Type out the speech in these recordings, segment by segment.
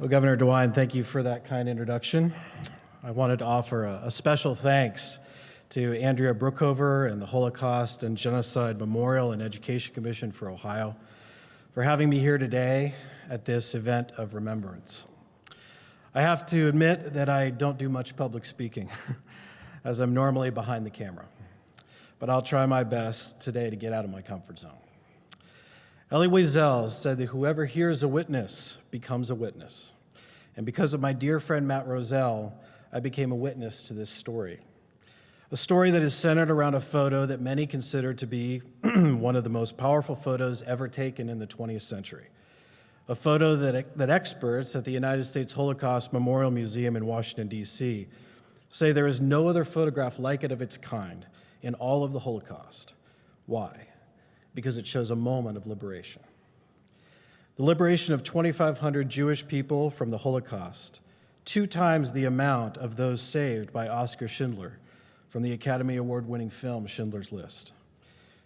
Well, Governor DeWine, thank you for that kind introduction. I wanted to offer a special thanks to Andrea Brookhover and the Holocaust and Genocide Memorial and Education Commission for Ohio for having me here today at this event of remembrance. I have to admit that I don't do much public speaking, as I'm normally behind the camera, but I'll try my best today to get out of my comfort zone. Elie Wiesel said that whoever hears a witness becomes a witness. And because of my dear friend Matt Roselle, I became a witness to this story. A story that is centered around a photo that many consider to be one of the most powerful photos ever taken in the 20th century. A photo that experts at the United States Holocaust Memorial Museum in Washington, D.C. say there is no other photograph like it of its kind in all of the Holocaust. Why? Because it shows a moment of liberation. The liberation of 2,500 Jewish people from the Holocaust, 2 times the amount of those saved by Oskar Schindler from the Academy Award-winning film Schindler's List.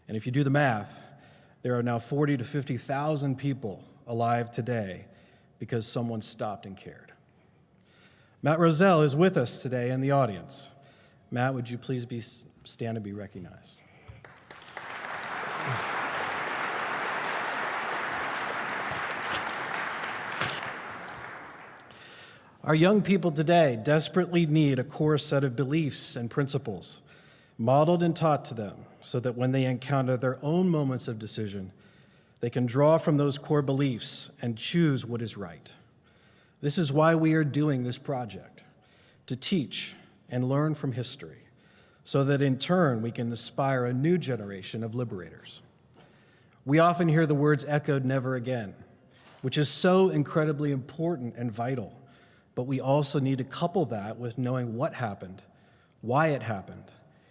And if you do the math, there are now 40,000 to 50,000 people alive today because someone stopped and cared. Matt Roselle is with us today in the audience. Matt, would you please stand and be recognized? Our young people today desperately need a core set of beliefs and principles modeled and taught to them so that when they encounter their own moments of decision, they can draw from those core beliefs and choose what is right. This is why we are doing this project, to teach and learn from history, so that in turn we can inspire a new generation of liberators. We often hear the words echoed never again, which is so incredibly important and vital. But we also need to couple that with knowing what happened, why it happened,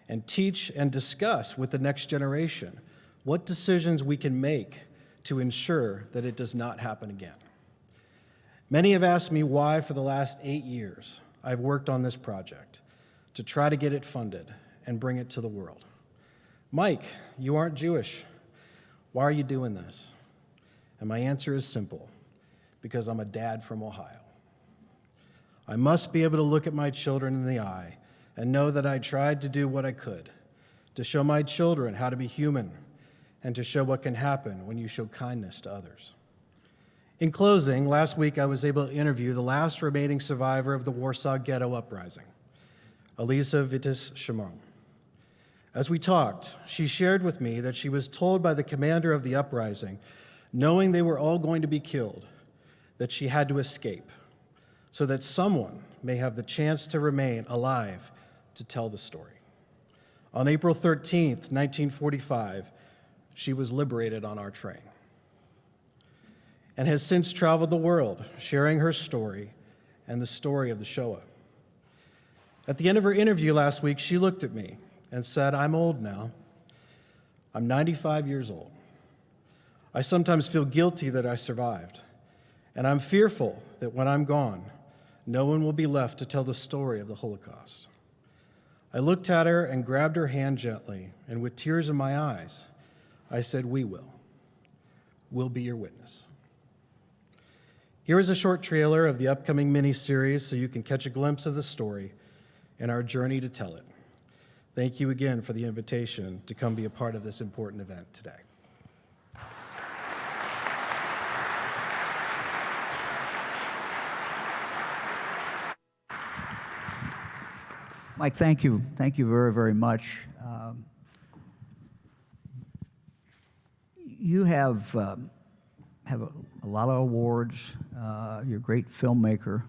and teach and discuss with the next generation what decisions we can make to ensure that it does not happen again. Many have asked me why for the last 8 years I've worked on this project to try to get it funded and bring it to the world. Mike, you aren't Jewish. Why are you doing this? And my answer is simple, because I'm a dad from Ohio. I must be able to look at my children in the eye and know that I tried to do what I could to show my children how to be human and to show what can happen when you show kindness to others. In closing, last week I was able to interview the last remaining survivor of the Warsaw Ghetto Uprising, Elisa Wittes-Szymon. As we talked, she shared with me that she was told by the commander of the uprising, knowing they were all going to be killed, that she had to escape, so that someone may have the chance to remain alive to tell the story. On April 13th, 1945, she was liberated on our train and has since traveled the world, sharing her story and the story of the Shoah. At the end of her interview last week, she looked at me and said, "I'm old now. I'm 95 years old. I sometimes feel guilty that I survived, and I'm fearful that when I'm gone, no one will be left to tell the story of the Holocaust." I looked at her and grabbed her hand gently, and with tears in my eyes, I said, "We will. We'll be your witness." Here is a short trailer of the upcoming mini-series so you can catch a glimpse of the story and our journey to tell it. Thank you again for the invitation to come be a part of this important event today. Mike, thank you. Thank you very, very much. You have a lot of awards. You're a great filmmaker.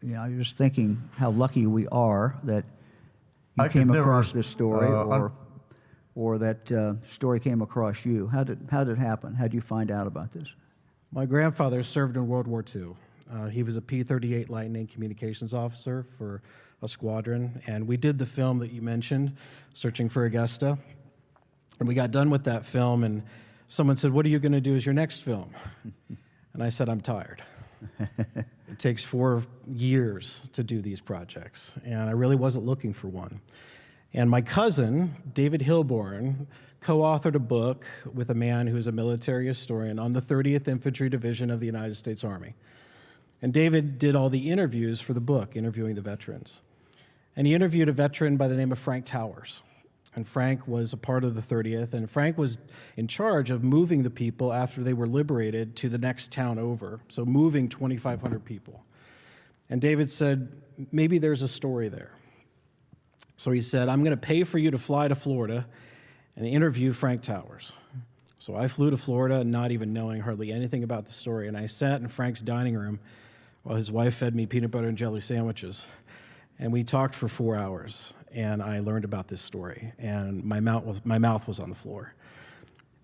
You're just thinking how lucky we are that you came across this story, or that story came across you. How did it happen? How did you find out about this? My grandfather served in World War II. He was a P-38 Lightning communications officer for a squadron, and we did the film that you mentioned, Searching for Augusta. And we got done with that film, and someone said, "What are you going to do as your next film?" And I said, "I'm tired." It takes 4 years to do these projects, and I really wasn't looking for one. And my cousin, David Hilborn, co-authored a book with a man who is a military historian on the 30th Infantry Division of the United States Army. And David did all the interviews for the book, interviewing the veterans. And he interviewed a veteran by the name of Frank Towers. And Frank was a part of the 30th, and Frank was in charge of moving the people after they were liberated to the next town over, so moving 2,500 people. And David said, maybe there's a story there. So he said, I'm going to pay for you to fly to Florida and interview Frank Towers. So I flew to Florida, not even knowing hardly anything about the story, and I sat in Frank's dining room while his wife fed me peanut butter and jelly sandwiches. And we talked for 4 hours, and I learned about this story, and my mouth was on the floor.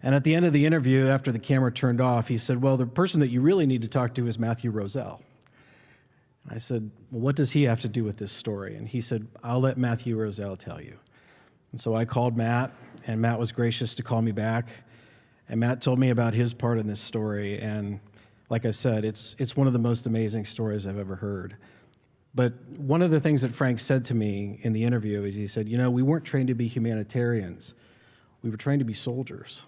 And at the end of the interview, after the camera turned off, he said, well, the person that you really need to talk to is Matthew Roselle. I said, well, what does he have to do with this story? And he said, I'll let Matthew Roselle tell you. And so I called Matt, and Matt was gracious to call me back. And Matt told me about his part in this story, and like I said, it's one of the most amazing stories I've ever heard. But one of the things that Frank said to me in the interview is he said, we weren't trained to be humanitarians. We were trained to be soldiers.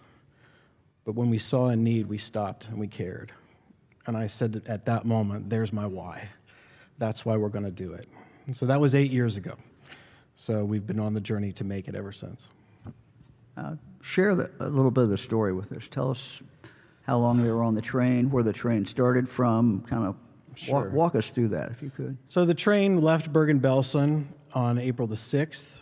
But when we saw a need, we stopped and we cared. And I said at that moment, there's my why. That's why we're going to do it. And so that was 8 years ago. So we've been on the journey to make it ever since. Share a little bit of the story with us. Tell us how long they were on the train, where the train started from, kind of Sure. walk us through that, if you could. So the train left Bergen-Belsen on April the 6th.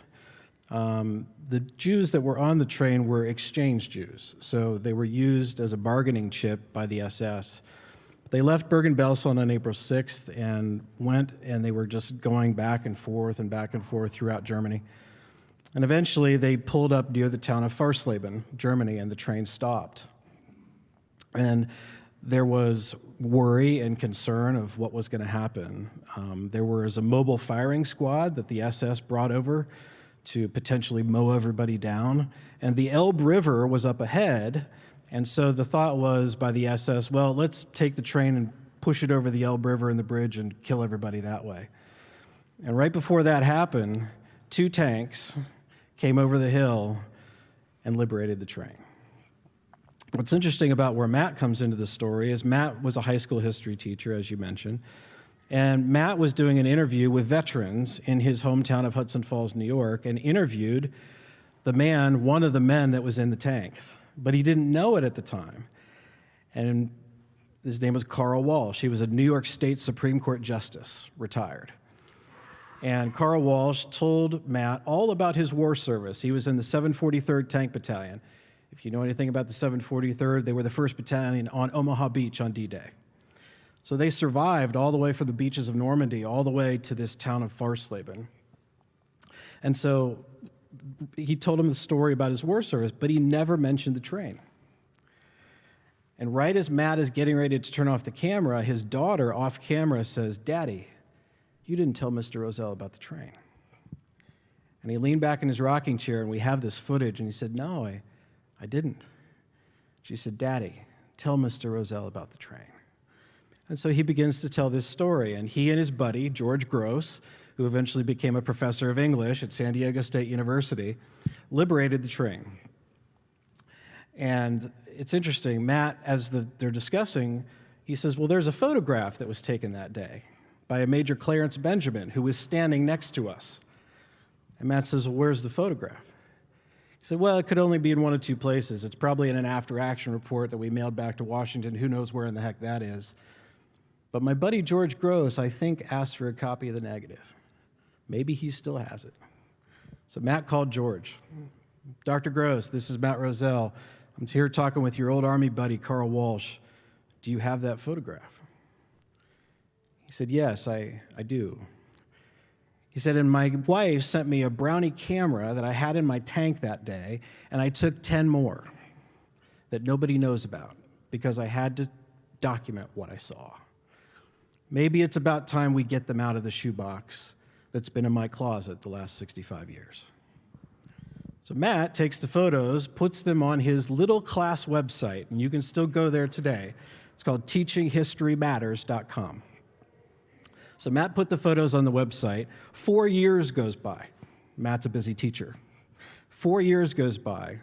The Jews that were on the train were exchange Jews, so they were used as a bargaining chip by the SS. They left Bergen-Belsen on April 6th and went, and they were just going back and forth throughout Germany. And eventually they pulled up near the town of Farsleben, Germany, and the train stopped. And there was worry and concern of what was going to happen. There was a mobile firing squad that the SS brought over to potentially mow everybody down. And the Elbe River was up ahead. And so the thought was by the SS, well, let's take the train and push it over the Elbe River and the bridge and kill everybody that way. And right before that happened, 2 tanks came over the hill and liberated the train. What's interesting about where Matt comes into the story is Matt was a high school history teacher, as you mentioned, and Matt was doing an interview with veterans in his hometown of Hudson Falls, New York, and interviewed one of the men that was in the tanks, but he didn't know it at the time. And his name was Carl Walsh. He was a New York State Supreme Court justice, retired. And Carl Walsh told Matt all about his war service. He was in the 743rd Tank Battalion. If you know anything about the 743rd, they were the 1st battalion on Omaha Beach on D-Day. So they survived all the way from the beaches of Normandy all the way to this town of Farsleben. And so he told him the story about his war service, but he never mentioned the train. And right as Matt is getting ready to turn off the camera, his daughter off camera says, "Daddy, you didn't tell Mr. Roselle about the train." And he leaned back in his rocking chair, and we have this footage, and he said, "No, I didn't." She said, "Daddy, tell Mr. Roselle about the train." And so he begins to tell this story, and he and his buddy, George Gross, who eventually became a professor of English at San Diego State University, liberated the train. And it's interesting, Matt, as they're discussing, he says, well, there's a photograph that was taken that day by a Major Clarence Benjamin, who was standing next to us. And Matt says, well, where's the photograph? He said, well, it could only be in one of 2 places. It's probably in an after-action report that we mailed back to Washington. Who knows where in the heck that is. But my buddy George Gross, I think, asked for a copy of the negative. Maybe he still has it. So Matt called George. Dr. Gross, this is Matt Roselle. I'm here talking with your old Army buddy, Carl Walsh. Do you have that photograph? He said, yes, I do. He said, and my wife sent me a Brownie camera that I had in my tank that day, and I took 10 more that nobody knows about because I had to document what I saw. Maybe it's about time we get them out of the shoebox that's been in my closet the last 65 years. So Matt takes the photos, puts them on his little class website, and you can still go there today. It's called teachinghistorymatters.com. So Matt put the photos on the website. 4 years goes by. Matt's a busy teacher. 4 years goes by.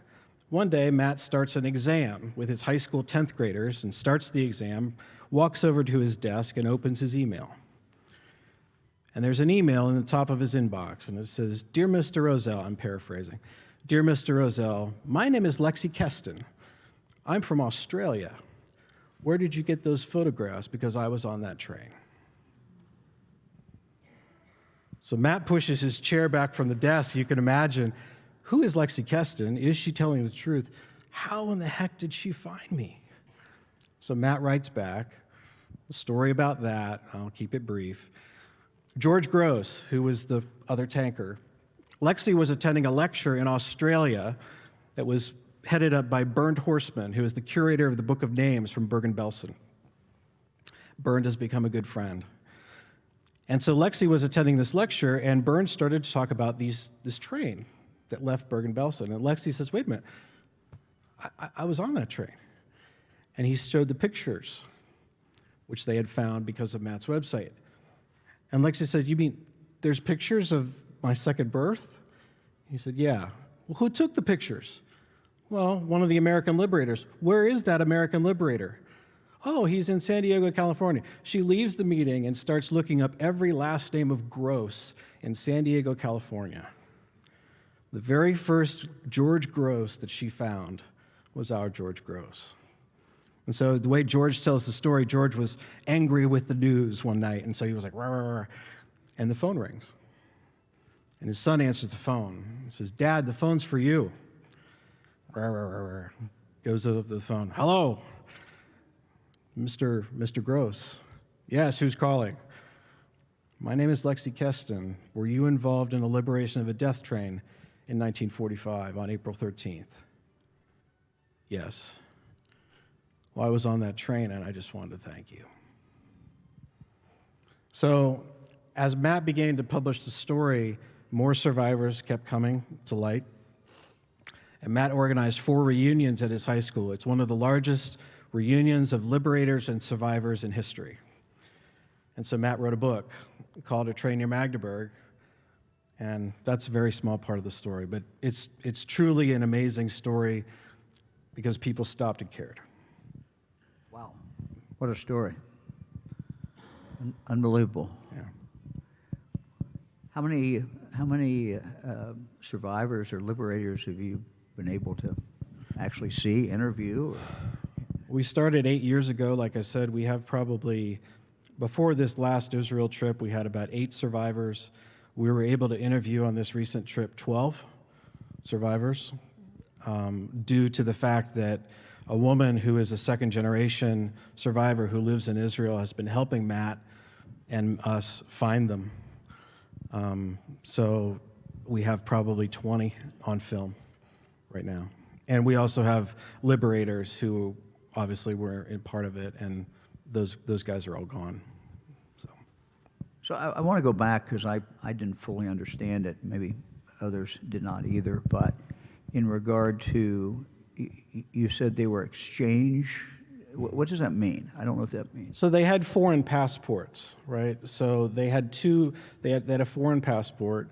One day, Matt starts an exam with his high school 10th graders and starts the exam, walks over to his desk, and opens his email. And there's an email in the top of his inbox, and it says, "Dear Mr. Roselle," I'm paraphrasing, "Dear Mr. Roselle, my name is Lexi Keston. I'm from Australia. Where did you get those photographs? Because I was on that train." So Matt pushes his chair back from the desk. You can imagine, who is Lexi Keston? Is she telling the truth? How in the heck did she find me? So Matt writes back, a story about that. I'll keep it brief. George Gross, who was the other tanker, Lexi was attending a lecture in Australia that was headed up by Bernd Horstmann, who is the curator of the Book of Names from Bergen-Belsen. Bernd has become a good friend. And so Lexi was attending this lecture, and Bernd started to talk about this train that left Bergen-Belsen. And Lexi says, "Wait a minute, I was on that train." And he showed the pictures, which they had found because of Matt's website. And Lexi said, "You mean there's pictures of my second birth?" He said, "Yeah." "Well, who took the pictures?" "Well, one of the American liberators." "Where is that American liberator?" "Oh, he's in San Diego, California." She leaves the meeting and starts looking up every last name of Gross in San Diego, California. The very first George Gross that she found was our George Gross. And so the way George tells the story, George was angry with the news one night, and so he was like, "Rah, rah, rah," and the phone rings. And his son answers the phone. He says, "Dad, the phone's for you." Rah, rah, rah, rah. Goes to the phone. "Hello, Mr. Gross." "Yes, who's calling?" "My name is Lexi Keston. Were you involved in the liberation of a death train in 1945 on April 13th? "Yes." "Well, I was on that train, and I just wanted to thank you." So as Matt began to publish the story, more survivors kept coming to light. And Matt organized 4 reunions at his high school. It's one of the largest reunions of liberators and survivors in history. And so Matt wrote a book called A Train Near Magdeburg, and that's a very small part of the story, but it's truly an amazing story because people stopped and cared. Wow, what a story. Unbelievable. Yeah. How many survivors or liberators have you been able to actually see, interview? We started 8 years ago. Like I said, we have probably, before this last Israel trip, we had about 8 survivors. We were able to interview on this recent trip 12 survivors due to the fact that a woman who is a second-generation survivor who lives in Israel has been helping Matt and us find them. So we have probably 20 on film right now. And we also have liberators who obviously were in part of it, and those guys are all gone. So I want to go back because I didn't fully understand it. Maybe others did not either. But in regard to, you said they were exchange. What does that mean? I don't know what that means. So they had foreign passports, right? So they had they had a foreign passport,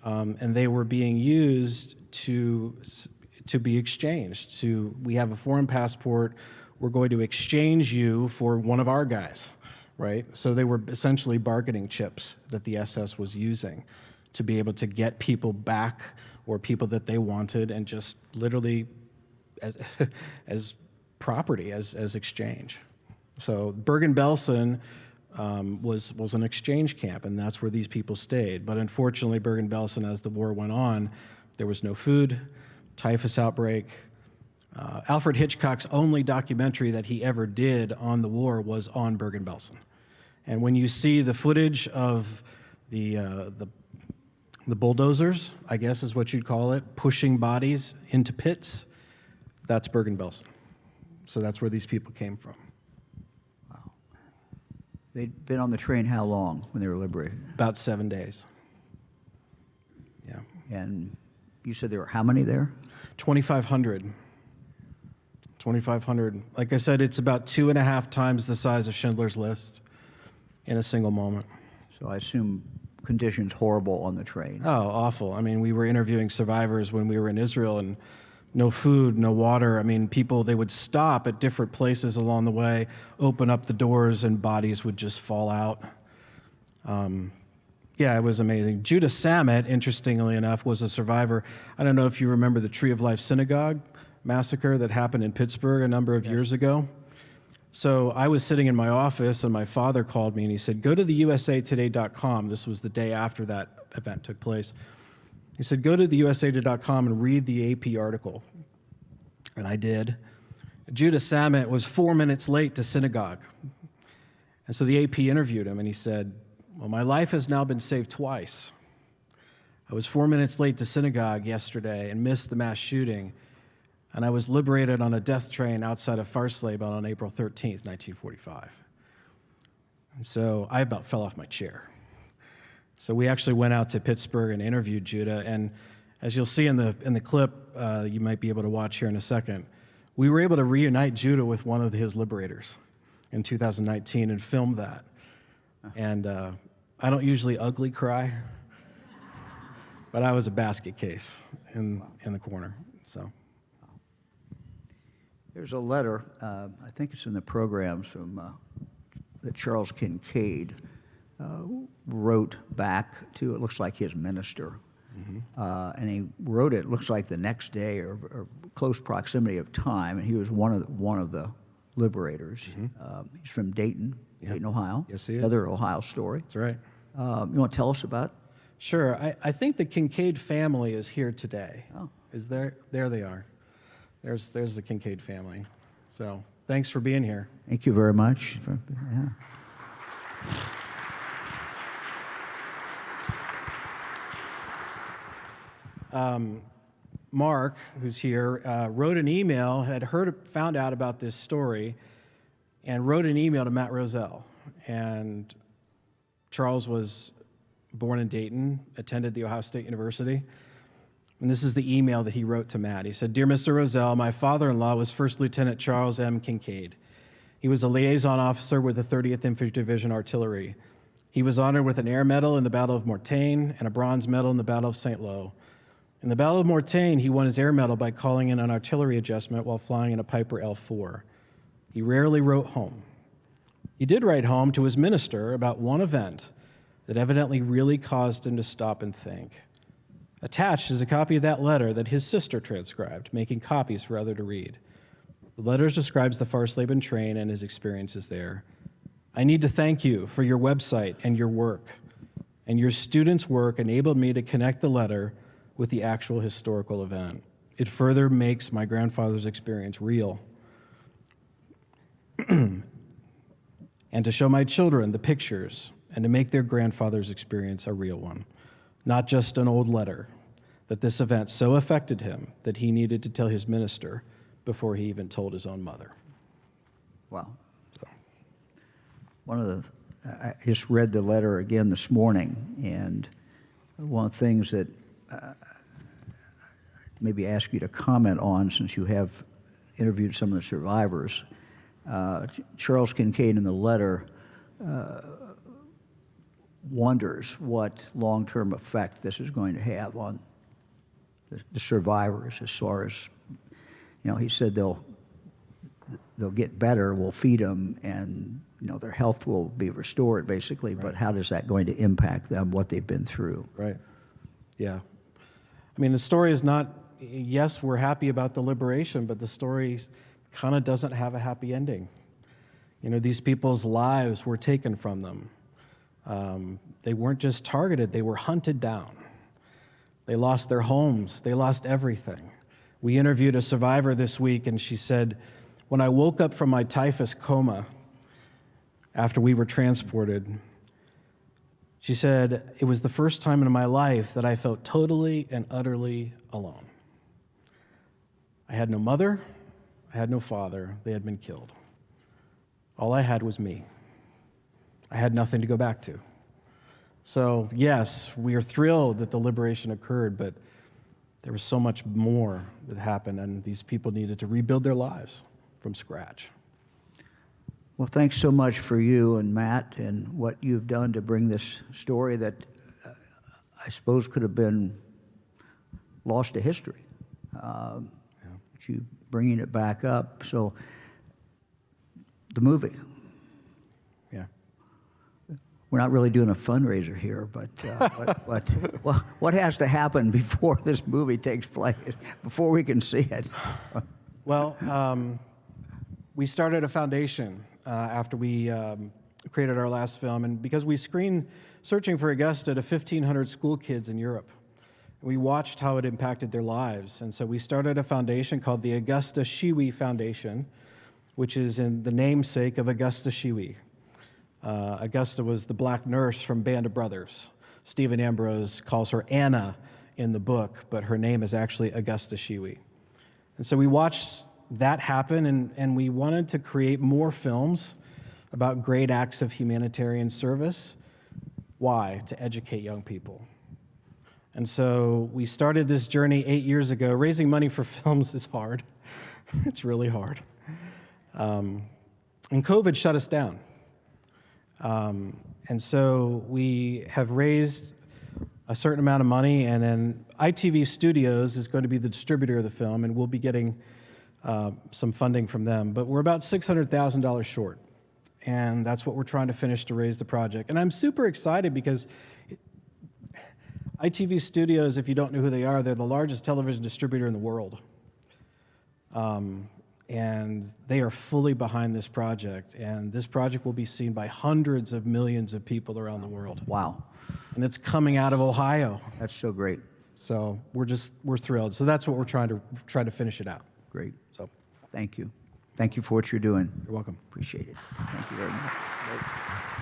and they were being used to be exchanged. We have a foreign passport, we're going to exchange you for one of our guys, right? So they were essentially bargaining chips that the SS was using to be able to get people back or people that they wanted, and just literally as property, as exchange. So Bergen-Belsen was an exchange camp, and that's where these people stayed. But unfortunately, Bergen-Belsen, as the war went on, there was no food, typhus outbreak. Alfred Hitchcock's only documentary that he ever did on the war was on Bergen-Belsen. And when you see the footage of the bulldozers, I guess is what you'd call it, pushing bodies into pits, that's Bergen-Belsen. So that's where these people came from. Wow. They'd been on the train how long when they were liberated? About 7 days. Yeah. And you said there were how many there? 2,500. 2,500. Like I said, it's about 2.5 times the size of Schindler's List in a single moment. So I assume conditions horrible on the train. Oh, awful. I mean, we were interviewing survivors when we were in Israel, and no food, no water. I mean, people, they would stop at different places along the way, open up the doors, and bodies would just fall out. Yeah, it was amazing. Judah Samet, interestingly enough, was a survivor. I don't know if you remember the Tree of Life Synagogue massacre that happened in Pittsburgh a number of years ago. So I was sitting in my office, and my father called me, and he said, go to the usatoday.com. This was the day after that event took place. He said, go to the usatoday.com and read the AP article. And I did. Judah Samet was 4 minutes late to synagogue. And so the AP interviewed him, and he said, well, my life has now been saved twice. I was 4 minutes late to synagogue yesterday and missed the mass shooting, and I was liberated on a death train outside of Farsleben on April 13th, 1945. And so I about fell off my chair. So we actually went out to Pittsburgh and interviewed Judah, and as you'll see in the clip you might be able to watch here in a second, we were able to reunite Judah with one of his liberators in 2019 and filmed that. And I don't usually ugly cry, but I was a basket case in the corner. So There's a letter, I think it's in the programs, from that Charles Kincaid wrote back to, it looks like his minister. And he wrote it, looks like the next day or close proximity of time, and he was one of the liberators. He's from Dayton, Dayton, Ohio. Yes, he is. Another Ohio story. that's right. You want to tell us about it? Sure. I think the Kincaid family is here today. Oh. Is there? There they are. There's the Kincaid family. So thanks for being here. Thank you very much. Yeah. Mark, who's here, wrote an email, found out about this story, and wrote an email to Matt Roselle. And Charles was born in Dayton, attended the Ohio State University. And this is the email that he wrote to Matt. He said, Dear Mr. Roselle, my father-in-law was First Lieutenant Charles M. Kincaid. He was a liaison officer with the 30th Infantry Division Artillery. He was honored with an air medal in the Battle of Mortain and a bronze medal in the Battle of St. Lo. In the Battle of Mortain, he won his air medal by calling in an artillery adjustment while flying in a Piper L4. He rarely wrote home. He did write home to his minister about one event that evidently really caused him to stop and think. Attached is a copy of that letter that his sister transcribed, making copies for others to read. The letter describes the Farsleben train and his experiences there. I need to thank you for your website and your work. And your students' work enabled me to connect the letter with the actual historical event. It further makes my grandfather's experience real. And to show my children the pictures and to make their grandfather's experience a real one. Not just an old letter, that this event so affected him that he needed to tell his minister before he even told his own mother. Wow. So. I just read the letter again this morning, and one of the things that maybe ask you to comment on, since you have interviewed some of the survivors, Charles Kincaid in the letter wonders what long-term effect this is going to have on the survivors, as far as, he said they'll get better, we'll feed them, and their health will be restored, basically. Right. But how is that going to impact them, what they've been through? Right. Yeah. I mean, the story is not, yes, we're happy about the liberation, but the story kind of doesn't have a happy ending. These people's lives were taken from them. They weren't just targeted, they were hunted down. They lost their homes, they lost everything. We interviewed a survivor this week, and she said, when I woke up from my typhus coma after we were transported, she said, it was the first time in my life that I felt totally and utterly alone. I had no mother, I had no father, they had been killed. All I had was me. I had nothing to go back to. So yes, we are thrilled that the liberation occurred, but there was so much more that happened, and these people needed to rebuild their lives from scratch. Well, thanks so much for you and Matt and what you've done to bring this story that I suppose could have been lost to history. you bringing it back up. So the movie, Yeah. we're not really doing a fundraiser here, but what has to happen before this movie takes place, before we can see it? Well, we started a foundation after we created our last film, and because we screened Searching for Augusta to 1,500 school kids in Europe. We watched how it impacted their lives, and so we started a foundation called the Augusta Shiwi Foundation, which is in the namesake of Augusta Shiwi. Augusta was the black nurse from Band of Brothers. Stephen Ambrose calls her Anna in the book, but her name is actually Augusta Shiwi. And so we watched that happen, and we wanted to create more films about great acts of humanitarian service. Why? To educate young people. And so we started this journey 8 years ago. Raising money for films is hard. It's really hard. And COVID shut us down. And so we have raised a certain amount of money, and then ITV Studios is going to be the distributor of the film, and we'll be getting some funding from them. But we're about $600,000 short, and that's what we're trying to finish to raise the project. And I'm super excited because ITV Studios, if you don't know who they are, they're the largest television distributor in the world. And they are fully behind this project, and this project will be seen by hundreds of millions of people around the world. Wow. And it's coming out of Ohio. That's so great. So we're thrilled. So that's what we're trying to finish it out. Great. So Thank you. Thank you for what you're doing. you're welcome. Appreciate it. Thank you very much.